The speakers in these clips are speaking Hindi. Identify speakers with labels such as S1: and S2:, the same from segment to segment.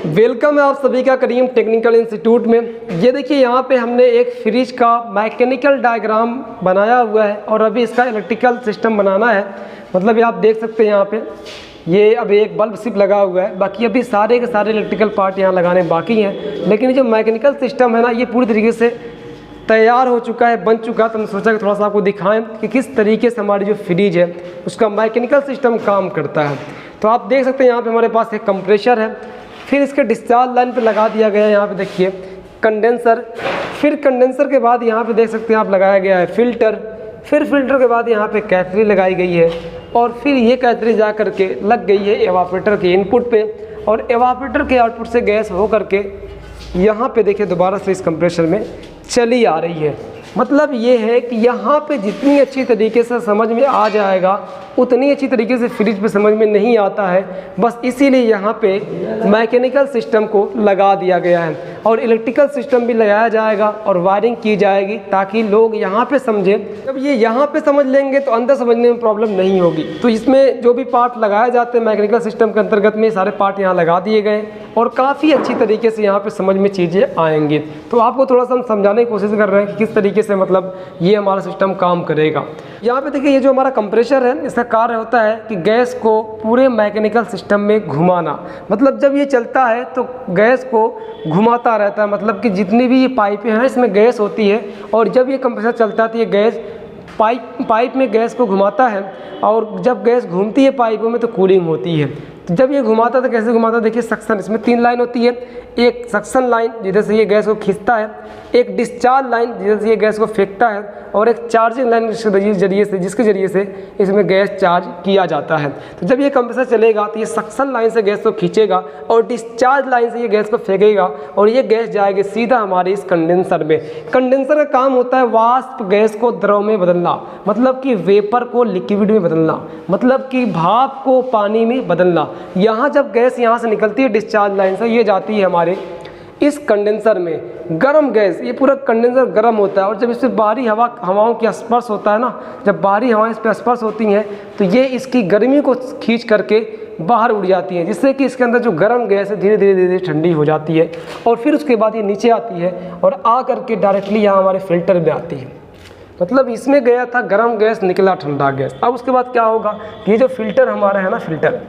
S1: वेलकम है आप सभी का करीम टेक्निकल इंस्टीट्यूट में। ये देखिए यहाँ पे हमने एक फ्रिज का मैकेनिकल डायग्राम बनाया हुआ है और अभी इसका इलेक्ट्रिकल सिस्टम बनाना है। मतलब ये आप देख सकते हैं यहाँ पे ये अभी एक बल्ब सिर्फ लगा हुआ है, बाकी अभी सारे के सारे इलेक्ट्रिकल पार्ट यहाँ लगाने बाकी हैं। लेकिन ये जो मैकेनिकल सिस्टम है ना, ये पूरी तरीके से तैयार हो चुका है, बन चुका है। तो हमने सोचा कि थोड़ा सा आपको दिखाएं कि किस तरीके से हमारी जो फ्रिज है उसका मैकेनिकल सिस्टम काम करता है। तो आप देख सकते हैं यहाँ पे हमारे पास एक कंप्रेसर है, फिर इसके डिस्चार्ज लाइन पे लगा दिया गया है यहाँ पे देखिए कंडेंसर, फिर कंडेंसर के बाद यहाँ पे देख सकते हैं आप लगाया गया है फिल्टर, फिर फिल्टर के बाद यहाँ पे कैथरी लगाई गई है और फिर ये कैथरी जा करके लग गई है एवापोरेटर के इनपुट पे और एवापोरेटर के आउटपुट से गैस हो करके यहाँ पे देखिए दोबारा से इस कंप्रेसर में चली आ रही है। मतलब ये है कि यहाँ पे जितनी अच्छी तरीके से समझ में आ जाएगा उतनी अच्छी तरीके से फ्रिज पे समझ में नहीं आता है। बस इसीलिए यहाँ पे मैकेनिकल सिस्टम को लगा दिया गया है और इलेक्ट्रिकल सिस्टम भी लगाया जाएगा और वायरिंग की जाएगी ताकि लोग यहाँ पे समझें। जब ये यहाँ पे समझ लेंगे तो अंदर समझने में प्रॉब्लम नहीं होगी। तो इसमें जो भी पार्ट लगाए जाते हैं मैकेनिकल सिस्टम के अंतर्गत में सारे पार्ट यहाँ लगा दिए गए और काफ़ी अच्छी तरीके से यहाँ पर समझ में चीज़ें आएंगी। तो आपको थोड़ा सा हम समझाने की कोशिश कर रहे हैं कि किस तरीके से मतलब ये हमारा सिस्टम काम करेगा। यहाँ पे देखिए ये जो हमारा कंप्रेसर है इसका कार्य होता है कि गैस को पूरे मैकेनिकल सिस्टम में घुमाना। मतलब जब ये चलता है तो गैस को घुमाता रहता है, मतलब कि जितनी भी ये पाइपें हैं इसमें गैस होती है और जब ये कंप्रेसर चलता है तो ये गैस पाइप में गैस को घुमाता है और जब गैस घूमती है पाइपों में तो कूलिंग होती है। तो जब ये घुमाता तो कैसे घुमाता, देखिए सक्शन, इसमें 3 लाइन होती है। एक सक्शन लाइन जिधर से ये गैस को खींचता है, एक डिस्चार्ज लाइन जिधर से ये गैस को फेंकता है और एक चार्जिंग लाइन जिसके जरिए से इसमें गैस चार्ज किया जाता है। तो जब ये कंप्रेसर चलेगा तो ये सक्शन लाइन से गैस को खींचेगा और डिस्चार्ज लाइन से ये गैस को फेंकेगा और ये गैस जाएगी सीधा हमारे इस कंडेंसर में। कंडेंसर का काम होता है वाष्प गैस को द्रव में बदलना, मतलब कि वेपर को लिक्विड में बदलना, मतलब कि भाप को पानी में बदलना। यहाँ जब गैस यहाँ से निकलती है डिस्चार्ज लाइन से, ये जाती है हमारे इस कंडेंसर में। गर्म गैस, ये पूरा कंडेंसर गर्म होता है और जब इस पर बाहरी हवाओं की स्पर्श होता है ना, जब बाहरी हवाएं इस पर स्पर्श होती हैं तो ये इसकी गर्मी को खींच करके बाहर उड़ जाती हैं, जिससे कि इसके अंदर जो गर्म गैस है धीरे धीरे ठंडी हो जाती है और फिर उसके बाद ये नीचे आती है और आ करके डायरेक्टली यहाँ हमारे फिल्टर में आती है। मतलब इसमें गया था गर्म गैस, निकला ठंडा गैस। अब उसके बाद क्या होगा, ये जो फिल्टर हमारा है ना, फिल्टर,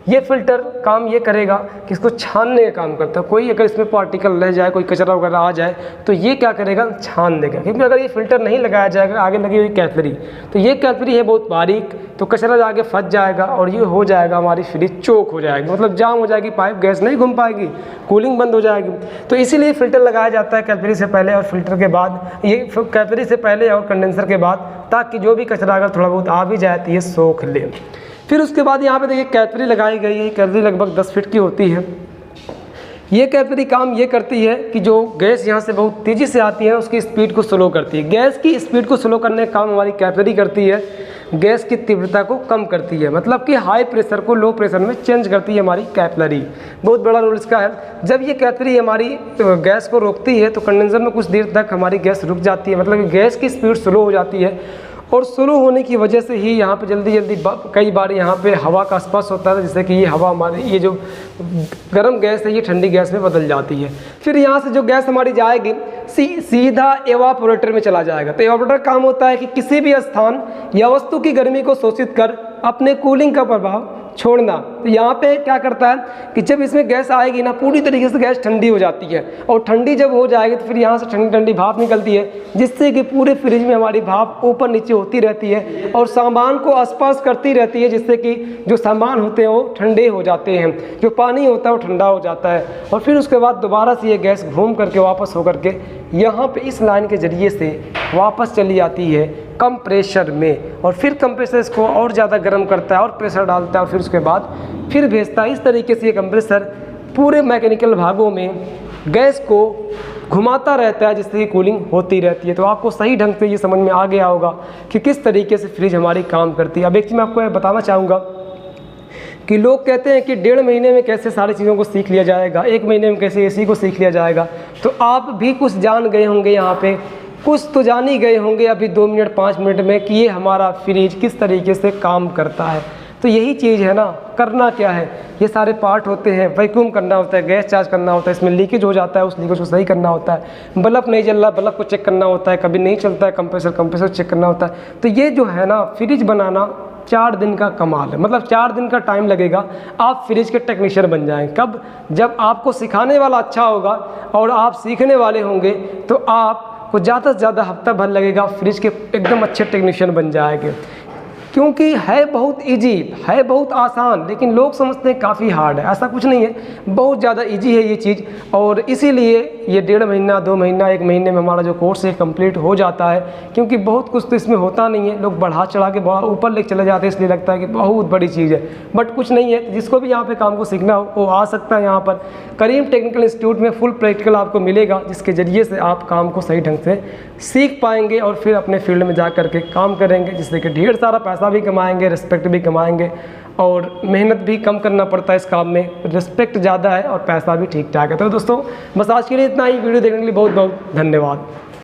S1: ये फिल्टर काम ये करेगा कि इसको छानने का काम करता है। कोई अगर इसमें पार्टिकल रह जाए, कोई कचरा वगैरह आ जाए तो ये क्या करेगा, छान देगा। क्योंकि अगर ये फिल्टर नहीं लगाया जाएगा, आगे लगी हुई कैथरी, तो ये कैथरी है बहुत बारीक, तो कचरा जाके फंस जाएगा और ये हो जाएगा हमारी फ्रिज चोक हो जाएगी, मतलब जाम हो जाएगी, पाइप गैस नहीं घूम पाएगी, कूलिंग बंद हो जाएगी। तो इसीलिए फिल्टर लगाया जाता है कैथरी से पहले और फिल्टर के बाद, ये कैथरी से पहले और कंडेंसर के बाद, ताकि जो भी कचरा अगर थोड़ा बहुत आ भी जाए तो ये सोख ले। फिर उसके बाद यहाँ पे देखिए कैथरी लगाई गई है। कैथरी लगभग 10 फीट की होती है। ये कैथरी काम ये करती है कि जो गैस यहाँ से बहुत तेज़ी से आती है उसकी स्पीड को स्लो करती है। गैस की स्पीड को स्लो करने का काम हमारी कैथरी करती है। गैस की तीव्रता को कम करती है, मतलब कि हाई प्रेशर को लो प्रेशर में चेंज करती है हमारी कैथरी। बहुत बड़ा रोल इसका है। जब ये कैथरी हमारी गैस को रोकती है तो कंडेंसर में कुछ देर तक हमारी गैस रुक जाती है, मतलब कि गैस की स्पीड स्लो हो जाती है और स्लो होने की वजह से ही यहाँ पे जल्दी कई बार यहाँ पे हवा का स्पर्श होता है, जिससे कि ये हवा हमारी ये जो गर्म गैस है ये ठंडी गैस में बदल जाती है। फिर यहाँ से जो गैस हमारी जाएगी सीधा एवापोरेटर में चला जाएगा। तो एवापोरेटर काम होता है कि किसी भी स्थान या वस्तु की गर्मी को शोषित कर अपने कूलिंग का प्रभाव छोड़ना। तो यहाँ पे क्या करता है कि जब इसमें गैस आएगी ना, पूरी तरीके से गैस ठंडी हो जाती है और ठंडी जब हो जाएगी तो फिर यहाँ से ठंडी ठंडी भाप निकलती है, जिससे कि पूरे फ्रिज में हमारी भाप ऊपर नीचे होती रहती है और सामान को स्पर्श करती रहती है, जिससे कि जो सामान होते हैं वो ठंडे हो जाते हैं, जो पानी होता है वो ठंडा हो जाता है और फिर उसके बाद दोबारा से ये गैस घूम करके वापस हो करके यहाँ पे इस लाइन के ज़रिए से वापस चली आती है कंप्रेसर में और फिर कंप्रेसर इसको और ज़्यादा गर्म करता है और प्रेशर डालता है और फिर उसके बाद फिर भेजता है। इस तरीके से ये कंप्रेसर पूरे मैकेनिकल भागों में गैस को घुमाता रहता है, जिससे कि कूलिंग होती रहती है। तो आपको सही ढंग से ये समझ में आ गया होगा कि किस तरीके से फ्रिज हमारी काम करती है। अब एक चीज़ मैं आपको बताना चाहूँगा कि लोग कहते हैं कि 1.5 महीने में कैसे सारी चीज़ों को सीख लिया जाएगा, 1 महीने में कैसे एसी को सीख लिया जाएगा। तो आप भी कुछ जान गए होंगे, यहाँ पे कुछ तो जान ही गए होंगे अभी 2 मिनट 5 मिनट में कि ये हमारा फ्रिज किस तरीके से काम करता है। तो यही चीज़ है ना, करना क्या है, ये सारे पार्ट होते हैं, वैक्यूम करना होता है, गैस चार्ज करना होता है, इसमें लीकेज हो जाता है, उस लीकेज को सही करना होता है, बल्ब नहीं जल रहा, बल्ब को चेक करना होता है, कभी नहीं चलता है कंप्रेसर चेक करना होता है। तो ये जो है ना फ्रिज बनाना 4 दिन का कमाल है, मतलब 4 दिन का टाइम लगेगा, आप फ्रिज के टेक्नीशियन बन जाएंगे। कब? जब आपको सिखाने वाला अच्छा होगा और आप सीखने वाले होंगे, तो आपको ज़्यादा से ज़्यादा हफ्ता भर लगेगा, फ्रिज के एकदम अच्छे टेक्नीशियन बन जाएंगे। क्योंकि है बहुत इजी, है बहुत आसान, लेकिन लोग समझते हैं काफ़ी हार्ड है। ऐसा कुछ नहीं है, बहुत ज़्यादा इजी है ये चीज़। और इसीलिए ये 1.5 महीना 2 महीना 1 महीने में हमारा जो कोर्स है कंप्लीट हो जाता है, क्योंकि बहुत कुछ तो इसमें होता नहीं है। लोग बढ़ा चढ़ा के बहुत ऊपर लेके चले जाते हैं, इसलिए लगता है कि बहुत बड़ी चीज़ है, बट कुछ नहीं है। जिसको भी यहाँ पर काम को सीखना हो वो आ सकता है। यहाँ पर करीम टेक्निकल इंस्टीट्यूट में फुल प्रैक्टिकल आपको मिलेगा, जिसके ज़रिए से आप काम को सही ढंग से सीख पाएंगे और फिर अपने फील्ड में जा करके काम करेंगे, जिससे कि ढेर सारा पैसा भी कमाएंगे, रिस्पेक्ट भी कमाएंगे, और मेहनत भी कम करना पड़ता है इस काम में, रिस्पेक्ट ज़्यादा है और पैसा भी ठीक ठाक है। तो दोस्तों बस आज के लिए इतना ही। वीडियो देखने के लिए बहुत बहुत धन्यवाद।